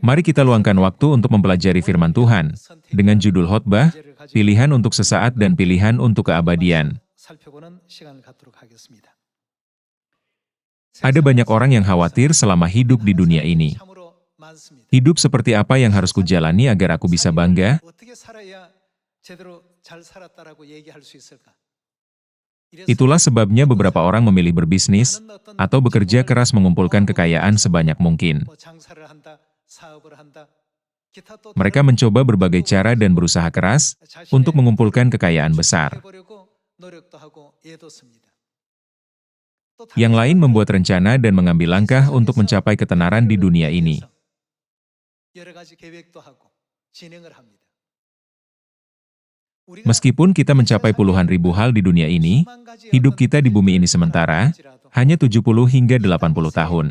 Mari kita luangkan waktu untuk mempelajari firman Tuhan, dengan judul khotbah, pilihan untuk sesaat dan pilihan untuk keabadian. Ada banyak orang yang khawatir selama hidup di dunia ini. Hidup seperti apa yang harus kujalani agar aku bisa bangga? Itulah sebabnya beberapa orang memilih berbisnis atau bekerja keras mengumpulkan kekayaan sebanyak mungkin. Mereka mencoba berbagai cara dan berusaha keras untuk mengumpulkan kekayaan besar. Yang lain membuat rencana dan mengambil langkah untuk mencapai ketenaran di dunia ini. Meskipun kita mencapai puluhan ribu hal di dunia ini, hidup kita di bumi ini sementara, hanya 70 hingga 80 tahun.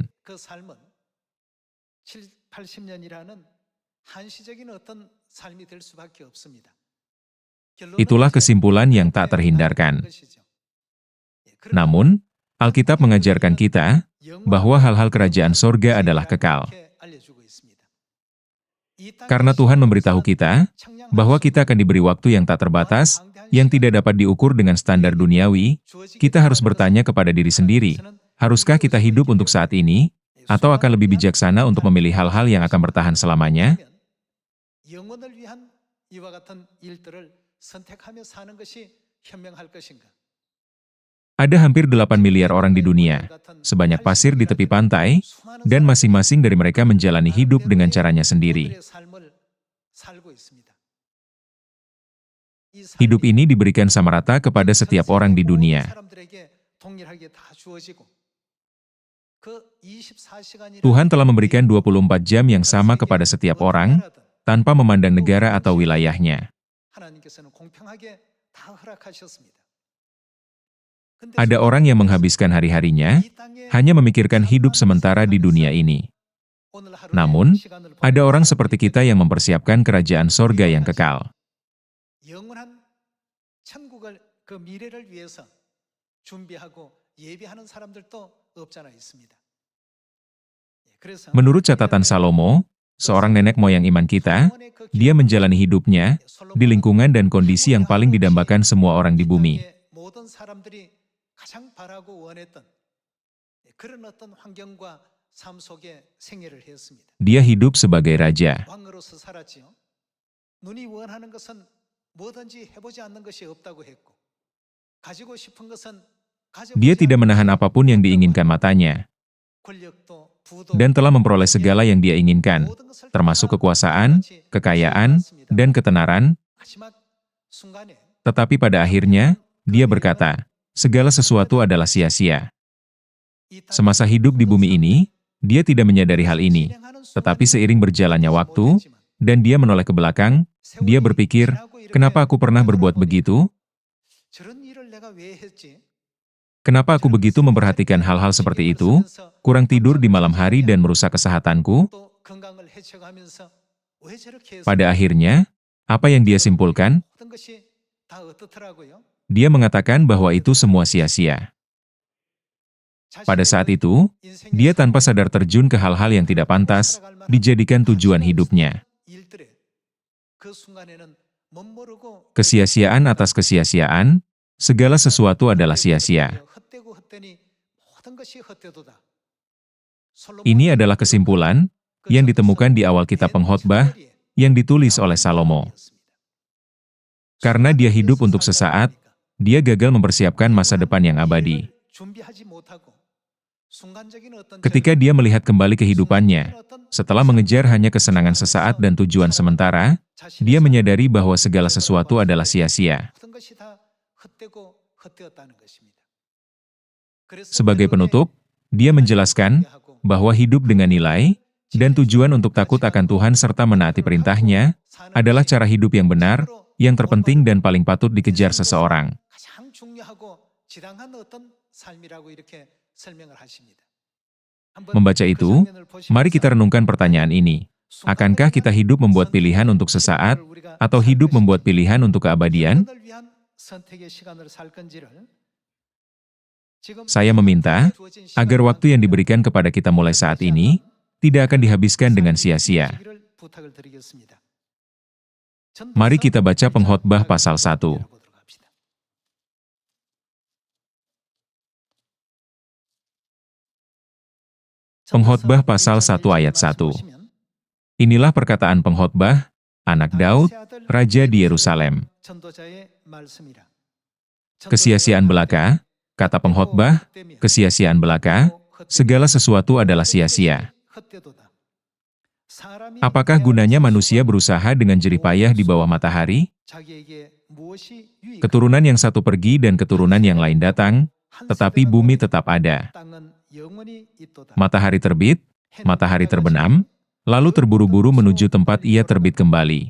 Itulah kesimpulan yang tak terhindarkan. Namun, Alkitab mengajarkan kita bahwa hal-hal kerajaan sorga adalah kekal. Karena Tuhan memberitahu kita bahwa kita akan diberi waktu yang tak terbatas, yang tidak dapat diukur dengan standar duniawi, kita harus bertanya kepada diri sendiri, haruskah kita hidup untuk saat ini, atau akan lebih bijaksana untuk memilih hal-hal yang akan bertahan selamanya? Ada hampir 8 miliar orang di dunia, sebanyak pasir di tepi pantai, dan masing-masing dari mereka menjalani hidup dengan caranya sendiri. Hidup ini diberikan sama rata kepada setiap orang di dunia. Tuhan telah memberikan 24 jam yang sama kepada setiap orang, tanpa memandang negara atau wilayahnya. Ada orang yang menghabiskan hari-harinya hanya memikirkan hidup sementara di dunia ini. Namun, ada orang seperti kita yang mempersiapkan kerajaan sorga yang kekal. Menurut catatan Salomo, seorang nenek moyang iman kita, dia menjalani hidupnya di lingkungan dan kondisi yang paling didambakan semua orang di bumi. Dia hidup sebagai raja. Dia tidak menahan apapun yang diinginkan matanya, dan telah memperoleh segala yang dia inginkan, termasuk kekuasaan, kekayaan, dan ketenaran. Tetapi pada akhirnya, dia berkata, segala sesuatu adalah sia-sia. Semasa hidup di bumi ini, dia tidak menyadari hal ini, tetapi seiring berjalannya waktu, dan dia menoleh ke belakang, dia berpikir, kenapa aku pernah berbuat begitu? Kenapa aku begitu memperhatikan hal-hal seperti itu, kurang tidur di malam hari dan merusak kesehatanku? Pada akhirnya, apa yang dia simpulkan? Dia mengatakan bahwa itu semua sia-sia. Pada saat itu, dia tanpa sadar terjun ke hal-hal yang tidak pantas, dijadikan tujuan hidupnya. Kesia-siaan atas kesia-siaan, segala sesuatu adalah sia-sia. Ini adalah kesimpulan yang ditemukan di awal kitab Pengkhotbah yang ditulis oleh Salomo. Karena dia hidup untuk sesaat, dia gagal mempersiapkan masa depan yang abadi. Ketika dia melihat kembali kehidupannya, setelah mengejar hanya kesenangan sesaat dan tujuan sementara, dia menyadari bahwa segala sesuatu adalah sia-sia. Sebagai penutup, dia menjelaskan bahwa hidup dengan nilai dan tujuan untuk takut akan Tuhan serta menaati perintahnya adalah cara hidup yang benar, yang terpenting dan paling patut dikejar seseorang. Membaca itu, mari kita renungkan pertanyaan ini. Akankah kita hidup membuat pilihan untuk sesaat, atau hidup membuat pilihan untuk keabadian? Saya meminta agar waktu yang diberikan kepada kita mulai saat ini tidak akan dihabiskan dengan sia-sia. Mari kita baca Pengkhotbah pasal 1. Pengkhotbah pasal 1 ayat 1. Inilah perkataan pengkhotbah, anak Daud, raja di Yerusalem. Kesia-siaan belaka, kata pengkhotbah, kesia-siaan belaka, segala sesuatu adalah sia-sia. Apakah gunanya manusia berusaha dengan jerih payah di bawah matahari? Keturunan yang satu pergi dan keturunan yang lain datang, tetapi bumi tetap ada. Matahari terbit, matahari terbenam, lalu terburu-buru menuju tempat ia terbit kembali.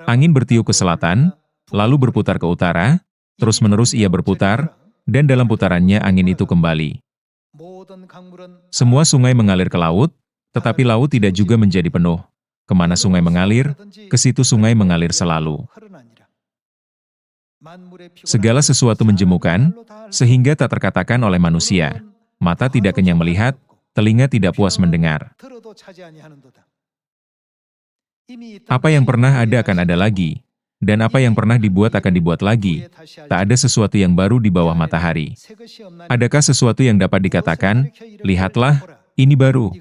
Angin bertiup ke selatan, lalu berputar ke utara, terus-menerus ia berputar, dan dalam putarannya angin itu kembali. Semua sungai mengalir ke laut, tetapi laut tidak juga menjadi penuh. Kemana sungai mengalir, ke situ sungai mengalir selalu. Segala sesuatu menjemukan, sehingga tak terkatakan oleh manusia. Mata tidak kenyang melihat, telinga tidak puas mendengar. Apa yang pernah ada akan ada lagi, dan apa yang pernah dibuat akan dibuat lagi. Tak ada sesuatu yang baru di bawah matahari. Adakah sesuatu yang dapat dikatakan, lihatlah, ini baru.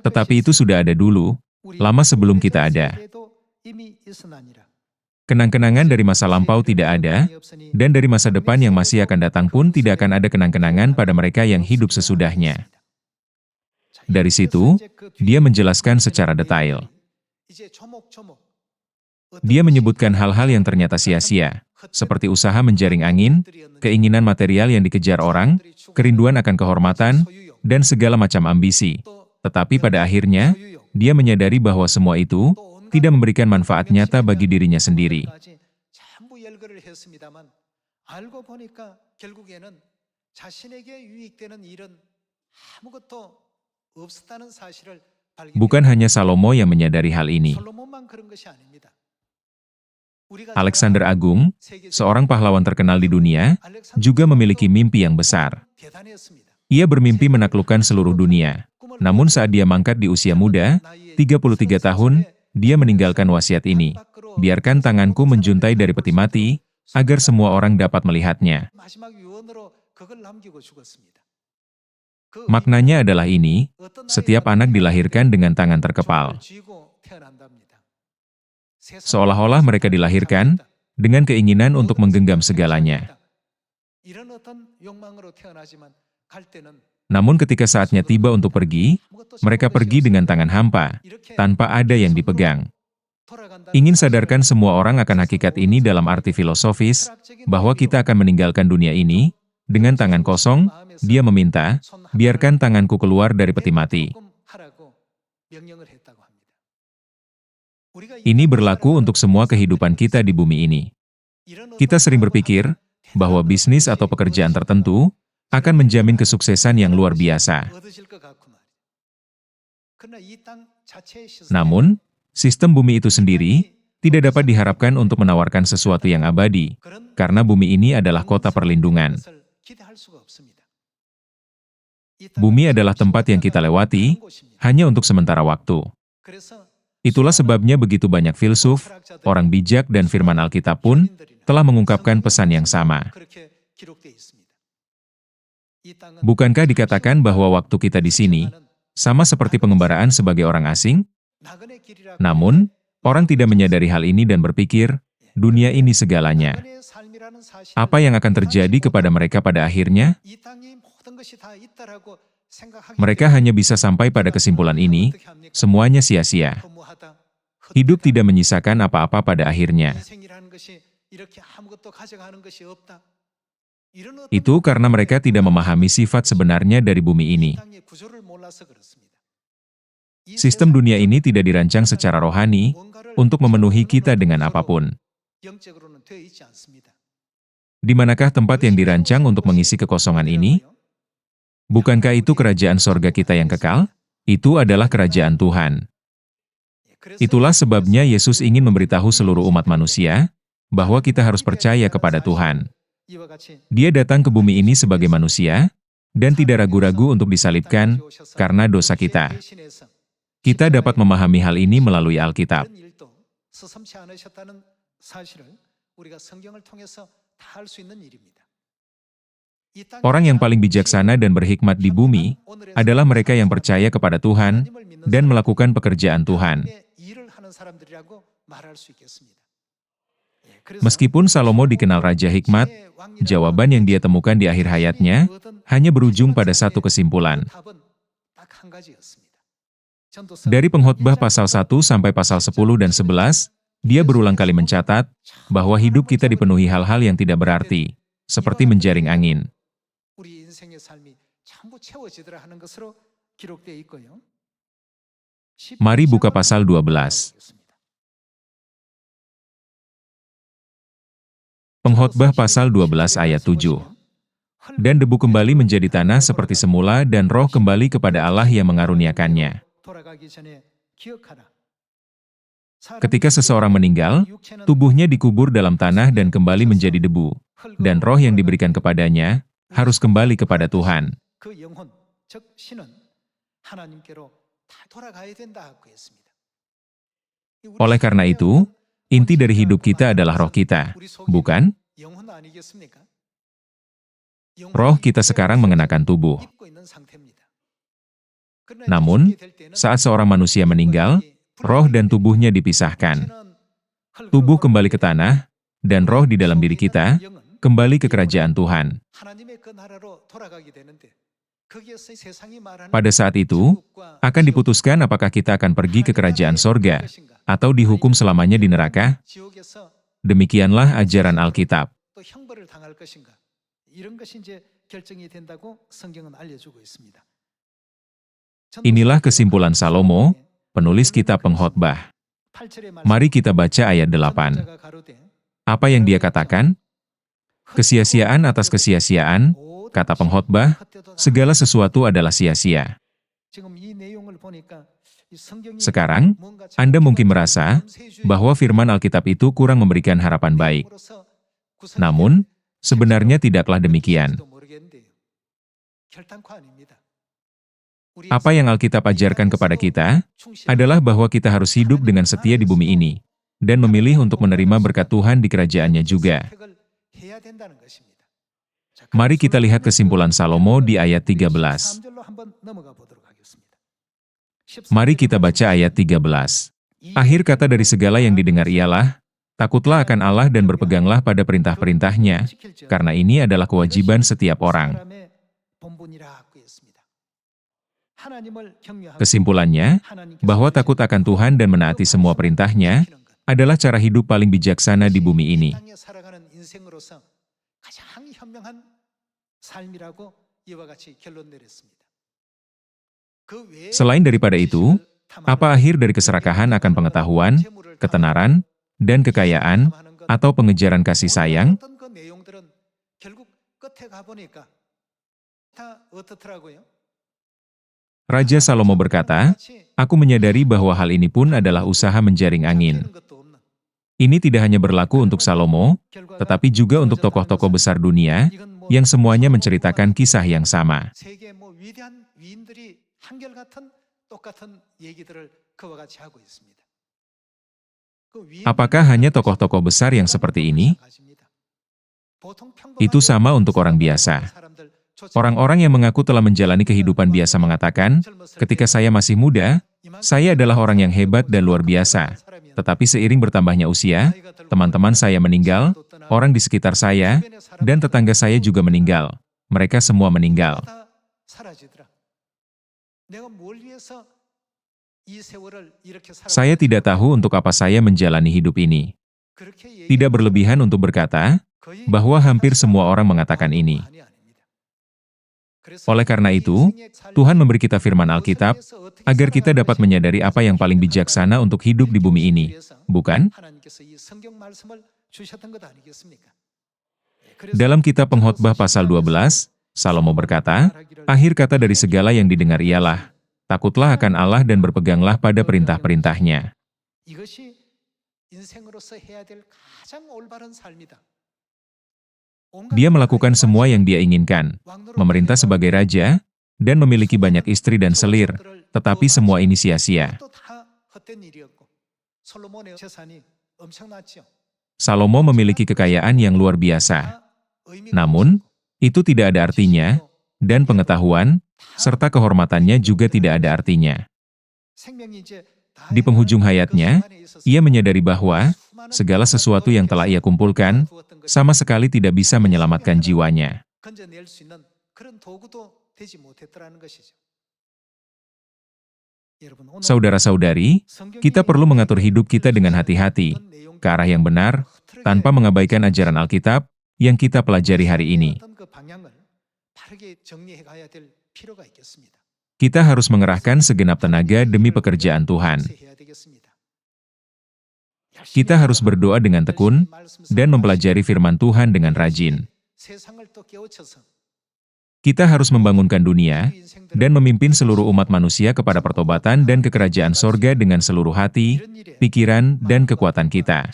Tetapi itu sudah ada dulu, lama sebelum kita ada. Kenang-kenangan dari masa lampau tidak ada, dan dari masa depan yang masih akan datang pun tidak akan ada kenang-kenangan pada mereka yang hidup sesudahnya. Dari situ, dia menjelaskan secara detail. Dia menyebutkan hal-hal yang ternyata sia-sia, seperti usaha menjaring angin, keinginan material yang dikejar orang, kerinduan akan kehormatan, dan segala macam ambisi. Tetapi pada akhirnya, dia menyadari bahwa semua itu tidak memberikan manfaat nyata bagi dirinya sendiri. Bukan hanya Salomo yang menyadari hal ini. Alexander Agung, seorang pahlawan terkenal di dunia, juga memiliki mimpi yang besar. Ia bermimpi menaklukkan seluruh dunia. Namun saat dia mangkat di usia muda, 33 tahun, dia meninggalkan wasiat ini. Biarkan tanganku menjuntai dari peti mati, agar semua orang dapat melihatnya. Maknanya adalah ini, setiap anak dilahirkan dengan tangan terkepal. Seolah-olah mereka dilahirkan dengan keinginan untuk menggenggam segalanya. Namun ketika saatnya tiba untuk pergi, mereka pergi dengan tangan hampa, tanpa ada yang dipegang. Ingin sadarkan semua orang akan hakikat ini dalam arti filosofis, bahwa kita akan meninggalkan dunia ini, dengan tangan kosong, dia meminta, biarkan tanganku keluar dari peti mati. Ini berlaku untuk semua kehidupan kita di bumi ini. Kita sering berpikir, bahwa bisnis atau pekerjaan tertentu, akan menjamin kesuksesan yang luar biasa. Namun, sistem bumi itu sendiri tidak dapat diharapkan untuk menawarkan sesuatu yang abadi, karena bumi ini adalah kota perlindungan. Bumi adalah tempat yang kita lewati, hanya untuk sementara waktu. Itulah sebabnya begitu banyak filsuf, orang bijak dan firman Alkitab pun telah mengungkapkan pesan yang sama. Bukankah dikatakan bahwa waktu kita di sini sama seperti pengembaraan sebagai orang asing? Namun, orang tidak menyadari hal ini dan berpikir, dunia ini segalanya. Apa yang akan terjadi kepada mereka pada akhirnya? Mereka hanya bisa sampai pada kesimpulan ini, semuanya sia-sia. Hidup tidak menyisakan apa-apa pada akhirnya. Itu karena mereka tidak memahami sifat sebenarnya dari bumi ini. Sistem dunia ini tidak dirancang secara rohani untuk memenuhi kita dengan apapun. Di manakah tempat yang dirancang untuk mengisi kekosongan ini? Bukankah itu kerajaan sorga kita yang kekal? Itu adalah kerajaan Tuhan. Itulah sebabnya Yesus ingin memberitahu seluruh umat manusia bahwa kita harus percaya kepada Tuhan. Dia datang ke bumi ini sebagai manusia, dan tidak ragu-ragu untuk disalibkan karena dosa kita. Kita dapat memahami hal ini melalui Alkitab. Orang yang paling bijaksana dan berhikmat di bumi adalah mereka yang percaya kepada Tuhan dan melakukan pekerjaan Tuhan. Meskipun Salomo dikenal Raja Hikmat, jawaban yang dia temukan di akhir hayatnya hanya berujung pada satu kesimpulan. Dari Pengkhotbah pasal 1 sampai pasal 10 dan 11, dia berulang kali mencatat bahwa hidup kita dipenuhi hal-hal yang tidak berarti, seperti menjaring angin. Mari buka pasal 12. Pengkhotbah pasal 12 ayat 7. Dan debu kembali menjadi tanah seperti semula dan roh kembali kepada Allah yang mengaruniakannya. Ketika seseorang meninggal, tubuhnya dikubur dalam tanah dan kembali menjadi debu, dan roh yang diberikan kepadanya harus kembali kepada Tuhan. Oleh karena itu, inti dari hidup kita adalah roh kita, bukan? Roh kita sekarang mengenakan tubuh. Namun, saat seorang manusia meninggal, roh dan tubuhnya dipisahkan. Tubuh kembali ke tanah, dan roh di dalam diri kita kembali ke kerajaan Tuhan. Pada saat itu, akan diputuskan apakah kita akan pergi ke kerajaan sorga, atau dihukum selamanya di neraka. Demikianlah ajaran Alkitab. Inilah kesimpulan Salomo, penulis kitab Pengkhotbah. Mari kita baca ayat 8. Apa yang dia katakan? Kesia-siaan atas kesia-siaan, kata pengkhotbah, segala sesuatu adalah sia-sia. Sekarang, Anda mungkin merasa bahwa firman Alkitab itu kurang memberikan harapan baik. Namun, sebenarnya tidaklah demikian. Apa yang Alkitab ajarkan kepada kita adalah bahwa kita harus hidup dengan setia di bumi ini, dan memilih untuk menerima berkat Tuhan di kerajaannya juga. Mari kita lihat kesimpulan Salomo di ayat 13. Mari kita baca ayat 13. Akhir kata dari segala yang didengar ialah, takutlah akan Allah dan berpeganglah pada perintah-perintahnya, karena ini adalah kewajiban setiap orang. Kesimpulannya, bahwa takut akan Tuhan dan menaati semua perintahnya, adalah cara hidup paling bijaksana di bumi ini. Selain daripada itu, apa akhir dari keserakahan akan pengetahuan, ketenaran, dan kekayaan, atau pengejaran kasih sayang? Raja Salomo berkata, "Aku menyadari bahwa hal ini pun adalah usaha menjaring angin." Ini tidak hanya berlaku untuk Salomo, tetapi juga untuk tokoh-tokoh besar dunia, yang semuanya menceritakan kisah yang sama. Apakah hanya tokoh-tokoh besar yang seperti ini? Itu sama untuk orang biasa. Orang-orang yang mengaku telah menjalani kehidupan biasa mengatakan, ketika saya masih muda, saya adalah orang yang hebat dan luar biasa. Tetapi seiring bertambahnya usia, teman-teman saya meninggal, orang di sekitar saya, dan tetangga saya juga meninggal. Mereka semua meninggal. Saya tidak tahu untuk apa saya menjalani hidup ini. Tidak berlebihan untuk berkata, bahwa hampir semua orang mengatakan ini. Oleh karena itu, Tuhan memberi kita firman Alkitab, agar kita dapat menyadari apa yang paling bijaksana untuk hidup di bumi ini, bukan? Dalam kitab Pengkhotbah pasal 12, Salomo berkata, akhir kata dari segala yang didengar ialah, takutlah akan Allah dan berpeganglah pada perintah-perintahnya. Dia melakukan semua yang dia inginkan, memerintah sebagai raja, dan memiliki banyak istri dan selir, tetapi semua ini sia-sia. Salomo memiliki kekayaan yang luar biasa. Namun, itu tidak ada artinya, dan pengetahuan, serta kehormatannya juga tidak ada artinya. Di penghujung hayatnya, ia menyadari bahwa segala sesuatu yang telah ia kumpulkan sama sekali tidak bisa menyelamatkan jiwanya. Saudara-saudari, kita perlu mengatur hidup kita dengan hati-hati, ke arah yang benar, tanpa mengabaikan ajaran Alkitab yang kita pelajari hari ini. Kita harus mengerahkan segenap tenaga demi pekerjaan Tuhan. Kita harus berdoa dengan tekun, dan mempelajari firman Tuhan dengan rajin. Kita harus membangunkan dunia, dan memimpin seluruh umat manusia kepada pertobatan dan kekerajaan sorga dengan seluruh hati, pikiran, dan kekuatan kita.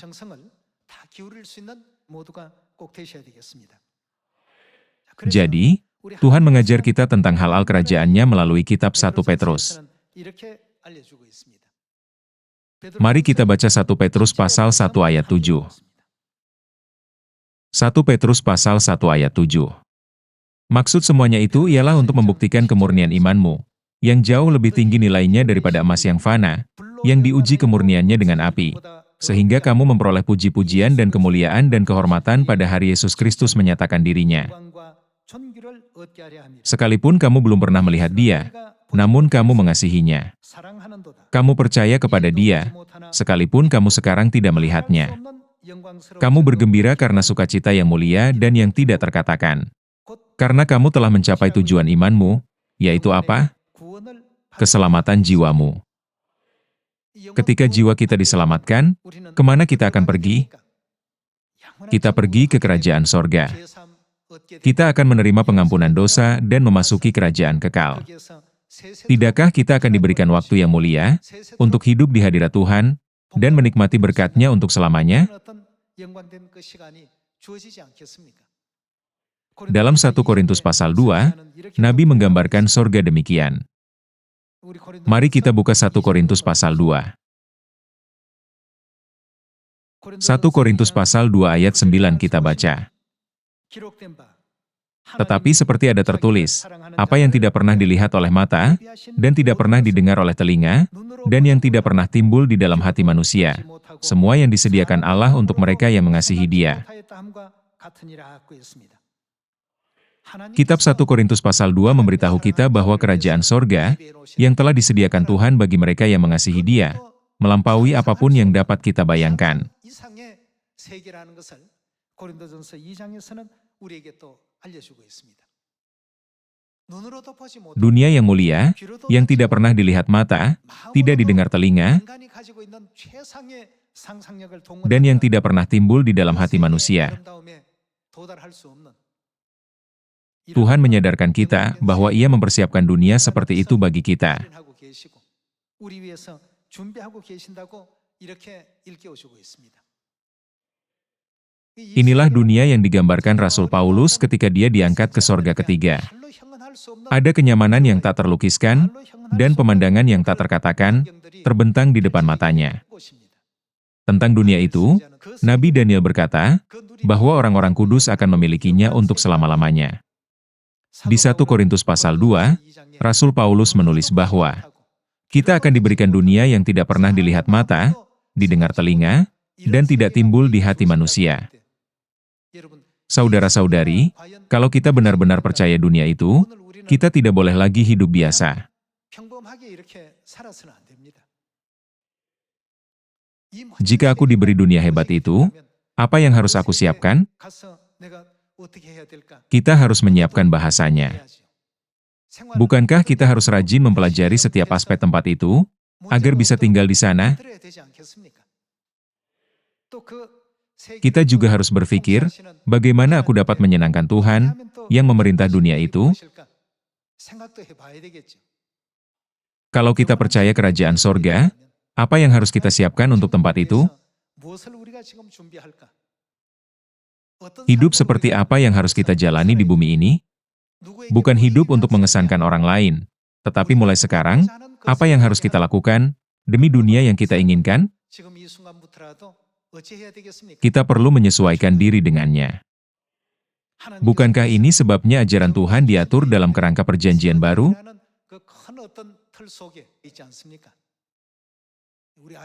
Jadi, Tuhan mengajar kita tentang hal-hal kerajaannya melalui kitab 1 Petrus. Mari kita baca 1 Petrus pasal 1 ayat 7. 1 Petrus pasal 1 ayat 7. Maksud semuanya itu ialah untuk membuktikan kemurnian imanmu, yang jauh lebih tinggi nilainya daripada emas yang fana, yang diuji kemurniannya dengan api, sehingga kamu memperoleh puji-pujian dan kemuliaan dan kehormatan pada hari Yesus Kristus menyatakan dirinya. Sekalipun kamu belum pernah melihat Dia, namun kamu mengasihinya. Kamu percaya kepada Dia, sekalipun kamu sekarang tidak melihatnya. Kamu bergembira karena sukacita yang mulia dan yang tidak terkatakan. Karena kamu telah mencapai tujuan imanmu, yaitu apa? Keselamatan jiwamu. Ketika jiwa kita diselamatkan, kemana kita akan pergi? Kita pergi ke kerajaan sorga. Kita akan menerima pengampunan dosa dan memasuki kerajaan kekal. Tidakkah kita akan diberikan waktu yang mulia untuk hidup di hadirat Tuhan dan menikmati berkat-Nya untuk selamanya? Dalam 1 Korintus pasal 2, Nabi menggambarkan sorga demikian. Mari kita buka 1 Korintus pasal 2. 1 Korintus pasal 2 ayat 9 kita baca. Tetapi seperti ada tertulis, apa yang tidak pernah dilihat oleh mata, dan tidak pernah didengar oleh telinga, dan yang tidak pernah timbul di dalam hati manusia, semua yang disediakan Allah untuk mereka yang mengasihi Dia. Kitab 1 Korintus pasal 2 memberitahu kita bahwa kerajaan sorga, yang telah disediakan Tuhan bagi mereka yang mengasihi Dia, melampaui apapun yang dapat kita bayangkan. Dunia yang mulia, yang tidak pernah dilihat mata, tidak didengar telinga, dan yang tidak pernah timbul di dalam hati manusia. Tuhan menyadarkan kita bahwa Ia mempersiapkan dunia seperti itu bagi kita. Inilah dunia yang digambarkan Rasul Paulus ketika dia diangkat ke sorga ketiga. Ada kenyamanan yang tak terlukiskan, dan pemandangan yang tak terkatakan, terbentang di depan matanya. Tentang dunia itu, Nabi Daniel berkata, bahwa orang-orang kudus akan memilikinya untuk selama-lamanya. Di 1 Korintus pasal 2, Rasul Paulus menulis bahwa, kita akan diberikan dunia yang tidak pernah dilihat mata, didengar telinga, dan tidak timbul di hati manusia. Saudara-saudari, kalau kita benar-benar percaya dunia itu, kita tidak boleh lagi hidup biasa. Jika aku diberi dunia hebat itu, apa yang harus aku siapkan? Kita harus menyiapkan bahasanya. Bukankah kita harus rajin mempelajari setiap aspek tempat itu, agar bisa tinggal di sana? Kita juga harus berpikir, bagaimana aku dapat menyenangkan Tuhan, yang memerintah dunia itu? Kalau kita percaya kerajaan sorga, apa yang harus kita siapkan untuk tempat itu? Hidup seperti apa yang harus kita jalani di bumi ini? Bukan hidup untuk mengesankan orang lain, tetapi mulai sekarang, apa yang harus kita lakukan demi dunia yang kita inginkan? Kita perlu menyesuaikan diri dengannya. Bukankah ini sebabnya ajaran Tuhan diatur dalam kerangka perjanjian baru?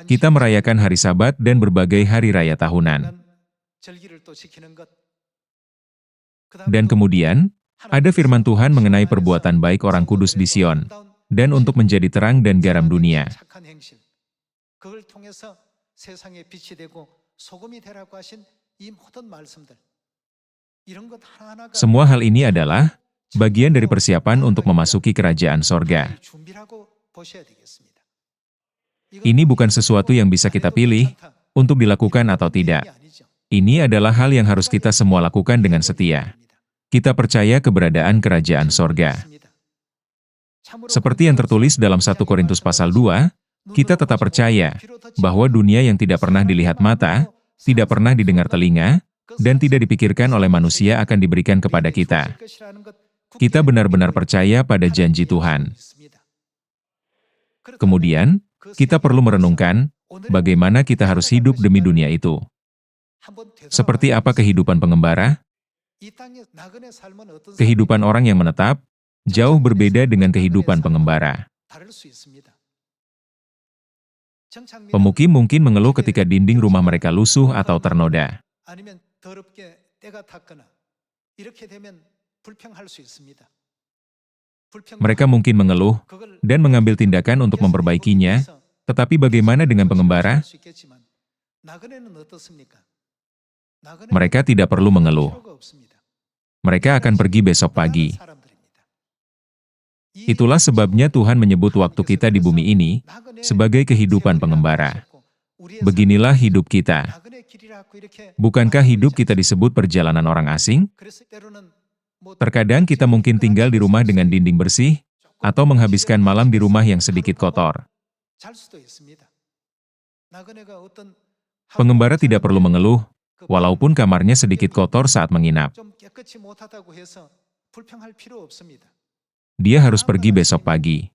Kita merayakan hari Sabat dan berbagai hari raya tahunan. Dan kemudian, ada firman Tuhan mengenai perbuatan baik orang kudus di Sion, dan untuk menjadi terang dan garam dunia. Semua hal ini adalah bagian dari persiapan untuk memasuki kerajaan sorga. Ini bukan sesuatu yang bisa kita pilih untuk dilakukan atau tidak. Ini adalah hal yang harus kita semua lakukan dengan setia. Kita percaya keberadaan kerajaan sorga. Seperti yang tertulis dalam 1 Korintus pasal 2, kita tetap percaya bahwa dunia yang tidak pernah dilihat mata, tidak pernah didengar telinga, dan tidak dipikirkan oleh manusia akan diberikan kepada kita. Kita benar-benar percaya pada janji Tuhan. Kemudian, kita perlu merenungkan bagaimana kita harus hidup demi dunia itu. Seperti apa kehidupan pengembara? Kehidupan orang yang menetap jauh berbeda dengan kehidupan pengembara. Pemukim mungkin mengeluh ketika dinding rumah mereka lusuh atau ternoda. Mereka mungkin mengeluh dan mengambil tindakan untuk memperbaikinya, tetapi bagaimana dengan pengembara? Mereka tidak perlu mengeluh. Mereka akan pergi besok pagi. Itulah sebabnya Tuhan menyebut waktu kita di bumi ini sebagai kehidupan pengembara. Beginilah hidup kita. Bukankah hidup kita disebut perjalanan orang asing? Terkadang kita mungkin tinggal di rumah dengan dinding bersih, atau menghabiskan malam di rumah yang sedikit kotor. Pengembara tidak perlu mengeluh, walaupun kamarnya sedikit kotor saat menginap. Dia harus pergi besok pagi.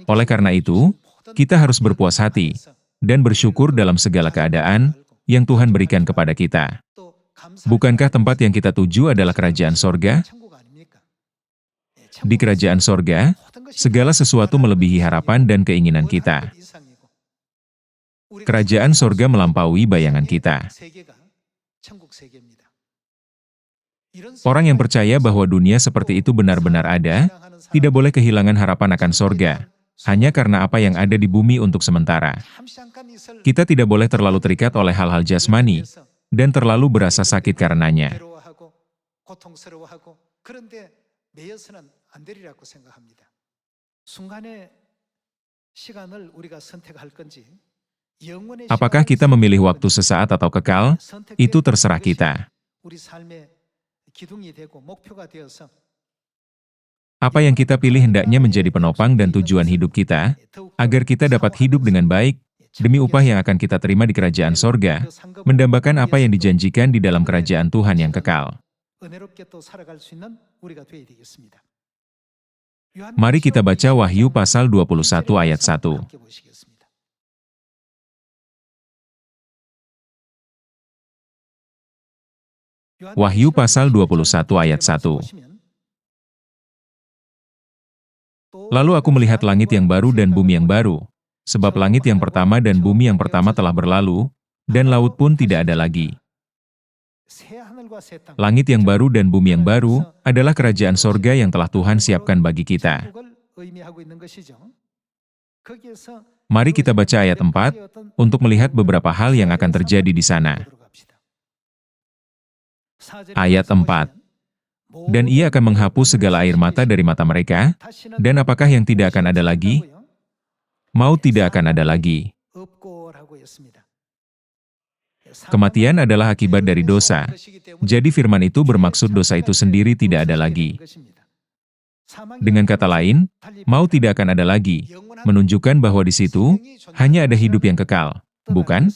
Oleh karena itu, kita harus berpuas hati dan bersyukur dalam segala keadaan yang Tuhan berikan kepada kita. Bukankah tempat yang kita tuju adalah kerajaan sorga? Di kerajaan sorga, segala sesuatu melebihi harapan dan keinginan kita. Kerajaan sorga melampaui bayangan kita. Orang yang percaya bahwa dunia seperti itu benar-benar ada, tidak boleh kehilangan harapan akan sorga, hanya karena apa yang ada di bumi untuk sementara. Kita tidak boleh terlalu terikat oleh hal-hal jasmani, dan terlalu berasa sakit karenanya. Apakah kita memilih waktu sesaat atau kekal? Itu terserah kita. Apa yang kita pilih hendaknya menjadi penopang dan tujuan hidup kita, agar kita dapat hidup dengan baik, demi upah yang akan kita terima di kerajaan sorga, mendambakan apa yang dijanjikan di dalam kerajaan Tuhan yang kekal. Mari kita baca Wahyu pasal 21 ayat 1. Wahyu pasal 21 ayat 1. Lalu aku melihat langit yang baru dan bumi yang baru, sebab langit yang pertama dan bumi yang pertama telah berlalu, dan laut pun tidak ada lagi. Langit yang baru dan bumi yang baru adalah kerajaan sorga yang telah Tuhan siapkan bagi kita. Mari kita baca ayat 4, untuk melihat beberapa hal yang akan terjadi di sana. Ayat 4. Dan ia akan menghapus segala air mata dari mata mereka, dan apakah yang tidak akan ada lagi? Maut tidak akan ada lagi. Kematian adalah akibat dari dosa. Jadi firman itu bermaksud dosa itu sendiri tidak ada lagi. Dengan kata lain, maut tidak akan ada lagi, menunjukkan bahwa di situ hanya ada hidup yang kekal, bukan?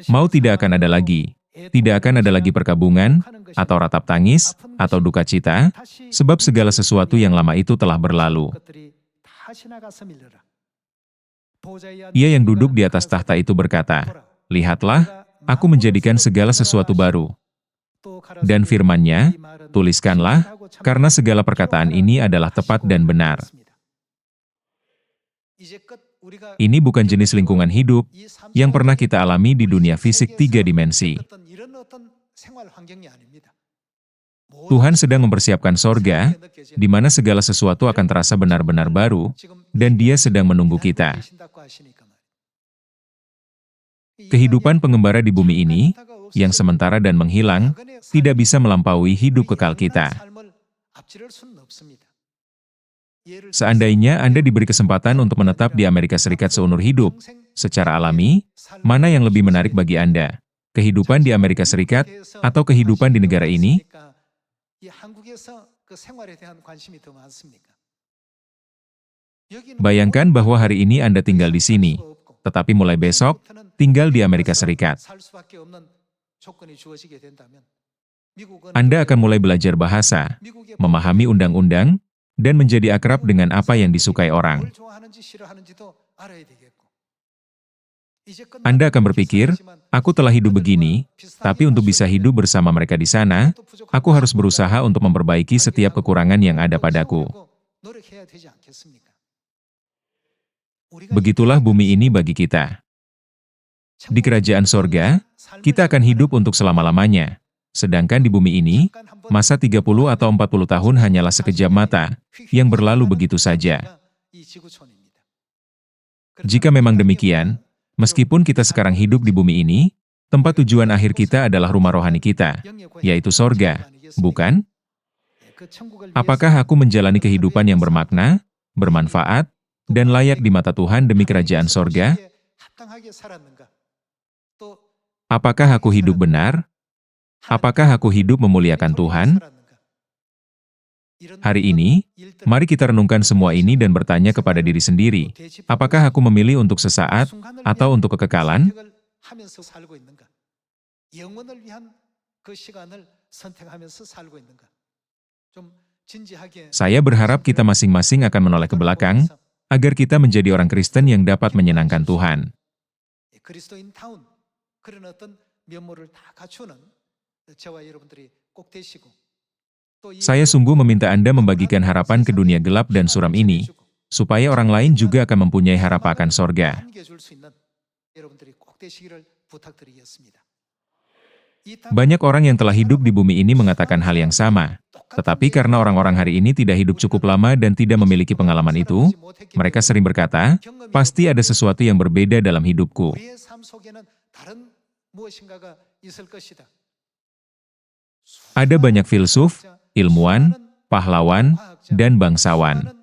Mau tidak akan ada lagi. Tidak akan ada lagi perkabungan, atau ratap tangis, atau duka cita, sebab segala sesuatu yang lama itu telah berlalu. Ia yang duduk di atas tahta itu berkata, "Lihatlah, aku menjadikan segala sesuatu baru." Dan firman-Nya, "Tuliskanlah, karena segala perkataan ini adalah tepat dan benar." Ini bukan jenis lingkungan hidup yang pernah kita alami di dunia fisik 3 dimensi. Tuhan sedang mempersiapkan sorga, di mana segala sesuatu akan terasa benar-benar baru, dan Dia sedang menunggu kita. Kehidupan pengembara di bumi ini, yang sementara dan menghilang, tidak bisa melampaui hidup kekal kita. Seandainya Anda diberi kesempatan untuk menetap di Amerika Serikat seumur hidup, secara alami, mana yang lebih menarik bagi Anda? Kehidupan di Amerika Serikat atau kehidupan di negara ini? Bayangkan bahwa hari ini Anda tinggal di sini, tetapi mulai besok, tinggal di Amerika Serikat. Anda akan mulai belajar bahasa, memahami undang-undang, dan menjadi akrab dengan apa yang disukai orang. Anda akan berpikir, aku telah hidup begini, tapi untuk bisa hidup bersama mereka di sana, aku harus berusaha untuk memperbaiki setiap kekurangan yang ada padaku. Begitulah bumi ini bagi kita. Di kerajaan sorga, kita akan hidup untuk selama-lamanya. Sedangkan di bumi ini, masa 30 atau 40 tahun hanyalah sekejap mata, yang berlalu begitu saja. Jika memang demikian, meskipun kita sekarang hidup di bumi ini, tempat tujuan akhir kita adalah rumah rohani kita, yaitu sorga, bukan? Apakah aku menjalani kehidupan yang bermakna, bermanfaat, dan layak di mata Tuhan demi kerajaan sorga? Apakah aku hidup benar? Apakah aku hidup memuliakan Tuhan? Hari ini, mari kita renungkan semua ini dan bertanya kepada diri sendiri, apakah aku memilih untuk sesaat atau untuk kekekalan? Saya berharap kita masing-masing akan menoleh ke belakang, agar kita menjadi orang Kristen yang dapat menyenangkan Tuhan. Saya sungguh meminta Anda membagikan harapan ke dunia gelap dan suram ini, supaya orang lain juga akan mempunyai harapan akan sorga. Banyak orang yang telah hidup di bumi ini mengatakan hal yang sama, tetapi karena orang-orang hari ini tidak hidup cukup lama dan tidak memiliki pengalaman itu, mereka sering berkata, pasti ada sesuatu yang berbeda dalam hidupku. Ada banyak filsuf, ilmuwan, pahlawan, dan bangsawan.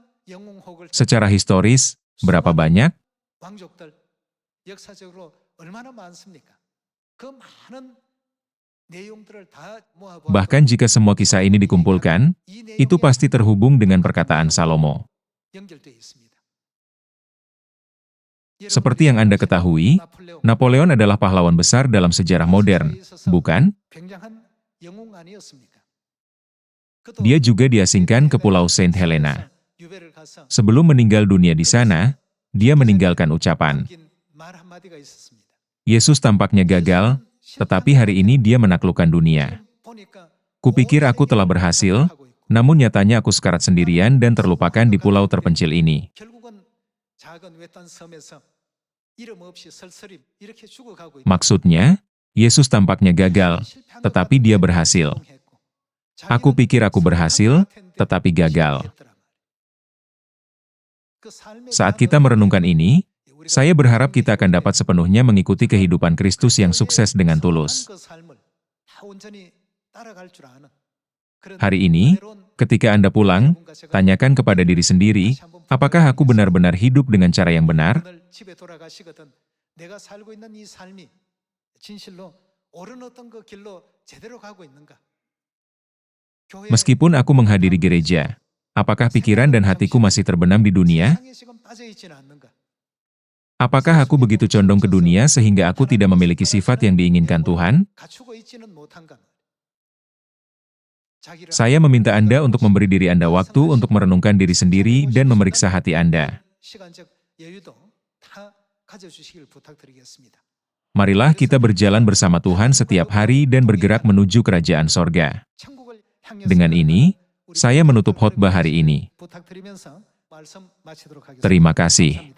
Secara historis, berapa banyak? Bahkan jika semua kisah ini dikumpulkan, itu pasti terhubung dengan perkataan Salomo. Seperti yang Anda ketahui, Napoleon adalah pahlawan besar dalam sejarah modern, bukan? Dia juga diasingkan ke Pulau Saint Helena. Sebelum meninggal dunia di sana, dia meninggalkan ucapan, Yesus tampaknya gagal, tetapi hari ini dia menaklukkan dunia. Kupikir aku telah berhasil, namun nyatanya aku sekarat sendirian dan terlupakan di pulau terpencil ini. Maksudnya, Yesus tampaknya gagal, tetapi dia berhasil. Aku pikir aku berhasil, tetapi gagal. Saat kita merenungkan ini, saya berharap kita akan dapat sepenuhnya mengikuti kehidupan Kristus yang sukses dengan tulus. Hari ini, ketika Anda pulang, tanyakan kepada diri sendiri, apakah aku benar-benar hidup dengan cara yang benar? Meskipun aku menghadiri gereja, apakah pikiran dan hatiku masih terbenam di dunia? Apakah aku begitu condong ke dunia sehingga aku tidak memiliki sifat yang diinginkan Tuhan? Saya meminta Anda untuk memberi diri Anda waktu untuk merenungkan diri sendiri dan memeriksa hati Anda. Marilah kita berjalan bersama Tuhan setiap hari dan bergerak menuju kerajaan sorga. Dengan ini, saya menutup khotbah hari ini. Terima kasih.